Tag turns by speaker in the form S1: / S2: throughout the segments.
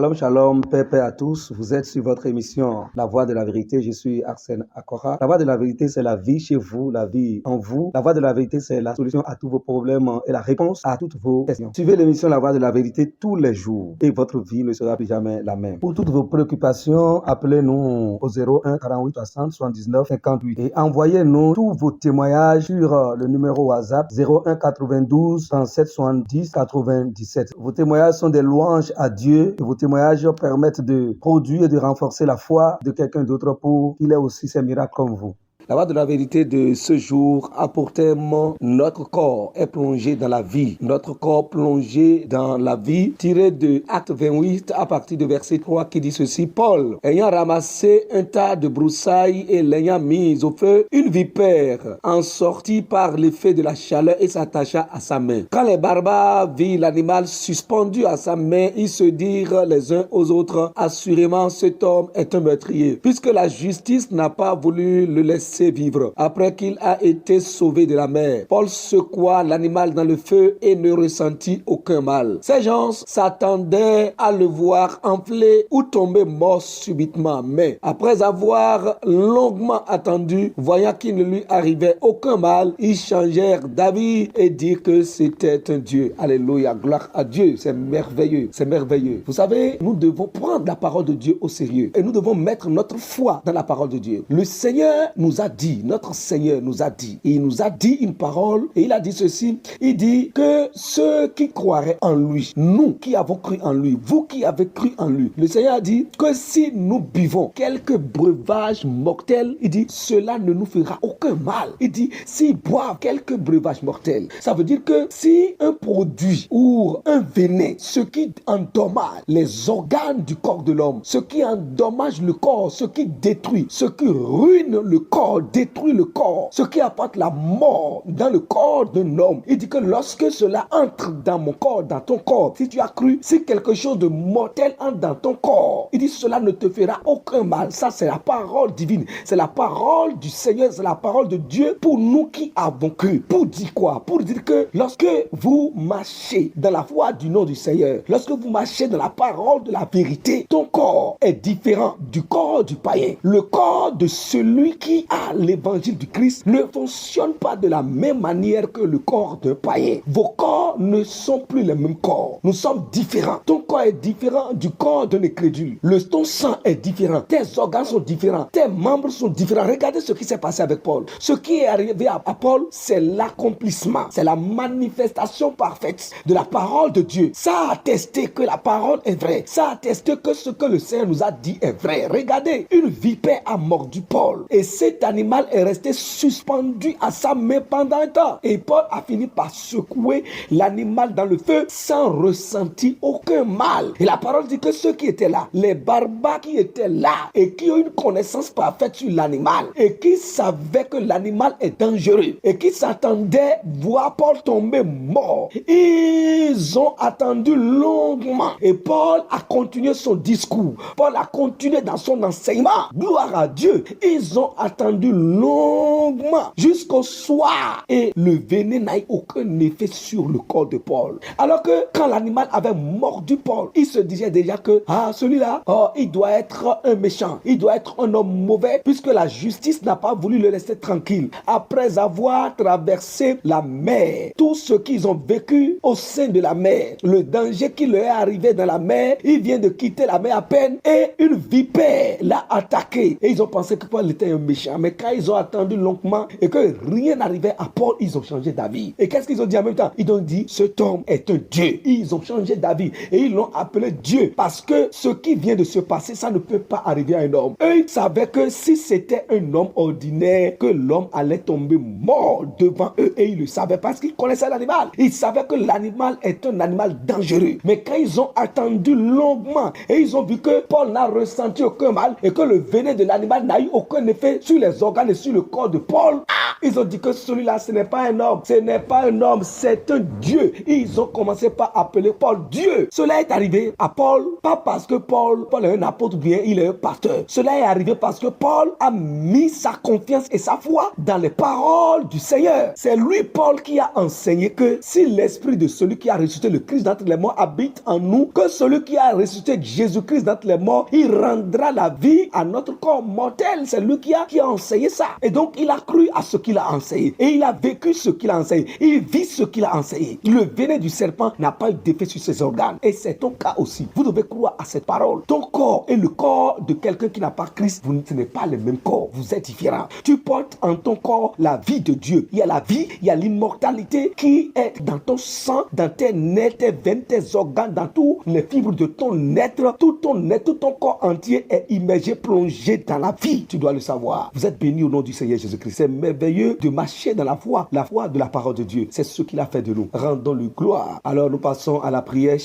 S1: Shalom, shalom, paix à tous. Vous êtes sur votre émission La Voix de la Vérité. Je suis Arsène Akora. La Voix de la Vérité, c'est la vie chez vous, la vie en vous. La Voix de la Vérité, c'est la solution à tous vos problèmes et la réponse à toutes vos questions. Suivez l'émission La Voix de la Vérité tous les jours et votre vie ne sera plus jamais la même. Pour toutes vos préoccupations, appelez-nous au 01 48 60 79 58 et envoyez-nous tous vos témoignages sur le numéro WhatsApp 01 92 37 70 97. Vos témoignages sont des louanges à Dieu et vos témoignages permettent de produire et de renforcer la foi de quelqu'un d'autre pour qu'il ait aussi ses miracles comme vous. La voix de la vérité de ce jour a pour thème notre corps est plongé dans la vie. Notre corps plongé dans la vie, tiré de Acte 28 à partir de verset 3 qui dit ceci. Paul, ayant ramassé un tas de broussailles et l'ayant mise au feu, une vipère en sortit par l'effet de la chaleur et s'attacha à sa main. Quand les barbares virent l'animal suspendu à sa main, ils se dirent les uns aux autres, assurément cet homme est un meurtrier, puisque la justice n'a pas voulu le laisser vivre après qu'il a été sauvé de la mer. Paul secoua l'animal dans le feu et ne ressentit aucun mal. Ces gens s'attendaient à le voir enfler ou tomber mort subitement, mais après avoir longuement attendu, voyant qu'il ne lui arrivait aucun mal, ils changèrent d'avis et dirent que c'était un Dieu. Alléluia, gloire à Dieu, c'est merveilleux, c'est merveilleux. Vous savez, nous devons prendre la parole de Dieu au sérieux et nous devons mettre notre foi dans la parole de Dieu. Le Seigneur nous a dit, notre Seigneur nous a dit, et il nous a dit une parole, et il a dit ceci, il dit que ceux qui croiraient en lui, nous qui avons cru en lui, vous qui avez cru en lui, le Seigneur a dit que si nous buvons quelques breuvages mortels, il dit cela ne nous fera aucun mal. Il dit s'ils boivent quelques breuvages mortels, ça veut dire que si un produit ou un venin, ce qui endommage les organes du corps de l'homme, ce qui endommage le corps, ce qui détruit, ce qui ruine le corps, détruit le corps, ce qui apporte la mort dans le corps d'un homme. Il dit que lorsque cela entre dans mon corps, dans ton corps, si tu as cru, si quelque chose de mortel entre dans ton corps, il dit cela ne te fera aucun mal. Ça, c'est la parole divine, c'est la parole du Seigneur, c'est la parole de Dieu pour nous qui avons cru. Pour dire quoi? Pour dire que lorsque vous marchez dans la foi du nom du Seigneur, lorsque vous marchez dans la parole de la vérité, ton corps est différent du corps du païen. Le corps de celui qui a l'évangile du Christ ne fonctionne pas de la même manière que le corps d'un païen. Vos corps ne sont plus les mêmes corps. Nous sommes différents. Ton corps est différent du corps d'un incrédule. Ton sang est différent. Tes organes sont différents. Tes membres sont différents. Regardez ce qui s'est passé avec Paul. Ce qui est arrivé à Paul, c'est l'accomplissement. C'est la manifestation parfaite de la parole de Dieu. Ça a attesté que la parole est vraie. Ça a attesté que ce que le Seigneur nous a dit est vrai. Regardez, une vipère a mordu Paul. Et cet animal est resté suspendu à sa main pendant un temps. Et Paul a fini par secouer l'animal dans le feu sans ressentir aucun mal. Et la parole dit que ceux qui étaient là, les barbares qui étaient là et qui ont une connaissance parfaite sur l'animal et qui savaient que l'animal est dangereux et qui s'attendaient voir Paul tomber mort, ils ont attendu longuement. Et Paul a continué son discours. Paul a continué dans son enseignement. Gloire à Dieu. Ils ont attendu longuement jusqu'au soir et le venin n'a eu aucun effet sur le corps de Paul. Alors que quand l'animal avait mordu Paul, il se disait déjà que celui-là, il doit être un méchant, il doit être un homme mauvais puisque la justice n'a pas voulu le laisser tranquille. Après avoir traversé la mer, tout ce qu'ils ont vécu au sein de la mer, le danger qui leur est arrivé dans la mer, il vient de quitter la mer à peine et une vipère l'a attaqué et ils ont pensé que Paul était un méchant. Mais quand ils ont attendu longuement et que rien n'arrivait à Paul, ils ont changé d'avis. Et qu'est-ce qu'ils ont dit en même temps? Ils ont dit cet homme est un Dieu. Ils ont changé d'avis et ils l'ont appelé Dieu parce que ce qui vient de se passer, ça ne peut pas arriver à un homme. Eux, ils savaient que si c'était un homme ordinaire, que l'homme allait tomber mort devant eux et ils le savaient parce qu'ils connaissaient l'animal. Ils savaient que l'animal est un animal dangereux. Mais quand ils ont attendu longuement et ils ont vu que Paul n'a ressenti aucun mal et que le venin de l'animal n'a eu aucun effet sur les organes et sur le corps de Paul, ils ont dit que celui-là, ce n'est pas un homme. Ce n'est pas un homme, c'est un Dieu. Ils ont commencé par appeler Paul Dieu. Cela est arrivé à Paul, pas parce que Paul est un apôtre bien, il est un pasteur. Cela est arrivé parce que Paul a mis sa confiance et sa foi dans les paroles du Seigneur. C'est lui, Paul, qui a enseigné que si l'esprit de celui qui a ressuscité le Christ d'entre les morts habite en nous, que celui qui a ressuscité Jésus Jésus-Christ d'entre les morts, il rendra la vie à notre corps mortel. C'est lui qui a enseigné ça. Et donc, il a cru à ce qu'il a enseigné. Et il a vécu ce qu'il a enseigné. Il vit ce qu'il a enseigné. Le venin du serpent n'a pas eu d'effet sur ses organes. Et c'est ton cas aussi. Vous devez croire à cette parole. Ton corps et le corps de quelqu'un qui n'a pas Christ, ce n'est pas le même corps. Vous êtes différents. Tu portes en ton corps la vie de Dieu. Il y a la vie, il y a l'immortalité qui est dans ton sang, dans tes nerfs, tes veines, tes organes, dans tous les fibres de ton être. Tout ton être, tout ton corps entier est immergé, plongé dans la vie. Tu dois le savoir. Vous êtes bénis au nom du Seigneur Jésus-Christ. C'est merveilleux de marcher dans la foi de la parole de Dieu. C'est ce qu'il a fait de nous. Rendons-lui gloire. Alors nous passons à la prière.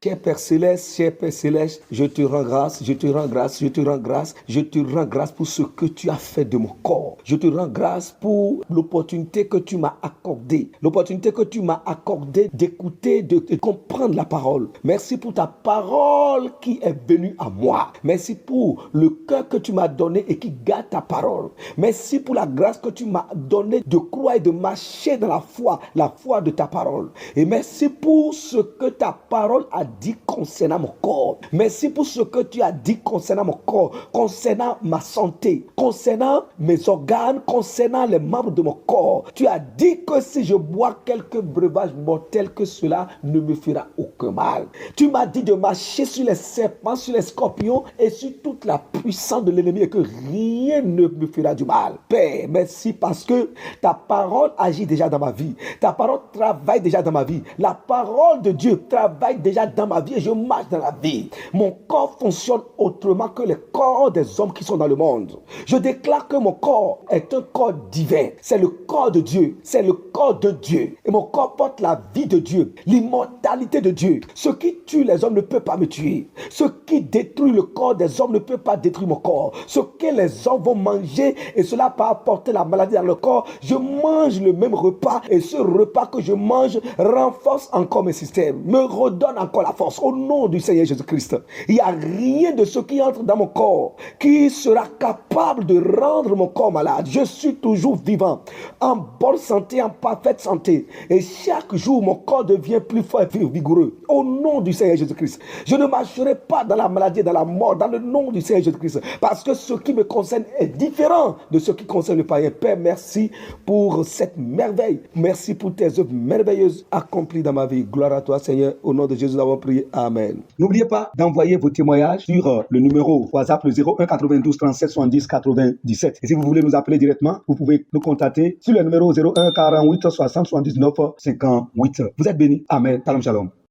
S1: Cher Père Céleste, je te rends grâce, je te rends grâce pour ce que tu as fait de mon corps. Je te rends grâce pour l'opportunité que tu m'as accordée, d'écouter, de comprendre la parole. Merci pour ta parole qui est venue à moi. Merci pour le cœur que tu m'as donné et qui garde ta parole. Merci pour la grâce que tu m'as donnée de croire et de marcher dans la foi de ta parole. Et merci pour ce que ta parole a dit concernant mon corps. Merci pour ce que tu as dit concernant mon corps, concernant ma santé, concernant mes organes, concernant les membres de mon corps. Tu as dit que si je bois quelques breuvages mortels, que cela ne me fera aucun mal. Tu m'as dit de marcher sur les serpents, sur les scorpions et sur toute la puissance de l'ennemi et que rien ne me fera du mal. Père, merci parce que ta parole agit déjà dans ma vie. Ta parole travaille déjà dans ma vie. La parole de Dieu travaille déjà dans ma vie et je marche dans la vie. Mon corps fonctionne autrement que les corps des hommes qui sont dans le monde. Je déclare que mon corps est un corps divin. C'est le corps de Dieu. C'est le corps de Dieu. Et mon corps porte la vie de Dieu, l'immortalité de Dieu. Ce qui tue les hommes ne peut pas me tuer. Ce qui détruit le corps des hommes ne peut pas détruire mon corps. Ce que les hommes vont manger et cela va apporter la maladie dans le corps, je mange le même repas et ce repas que je mange renforce encore mes systèmes, me redonne encore la force au nom du Seigneur Jésus-Christ. Il n'y a rien de ce qui entre dans mon corps qui sera capable de rendre mon corps malade. Je suis toujours vivant, en bonne santé, en parfaite santé. Et chaque jour, mon corps devient plus fort et plus vigoureux. Au nom du Seigneur Jésus-Christ. Je ne marcherai pas dans la maladie, dans la mort, dans le nom du Seigneur Jésus-Christ. Parce que ce qui me concerne est différent de ce qui concerne le païen. Père, merci pour cette merveille. Merci pour tes œuvres merveilleuses accomplies dans ma vie. Gloire à toi, Seigneur. Au nom de Jésus, nous avons prié. Amen. N'oubliez pas d'envoyer vos témoignages sur le numéro WhatsApp, le 01 92 37 70 97. Et si vous voulez nous appeler directement, vous pouvez nous contacter sur le numéro 01 48 60 79 58. Vous êtes bénis. Amen. Shalom, shalom.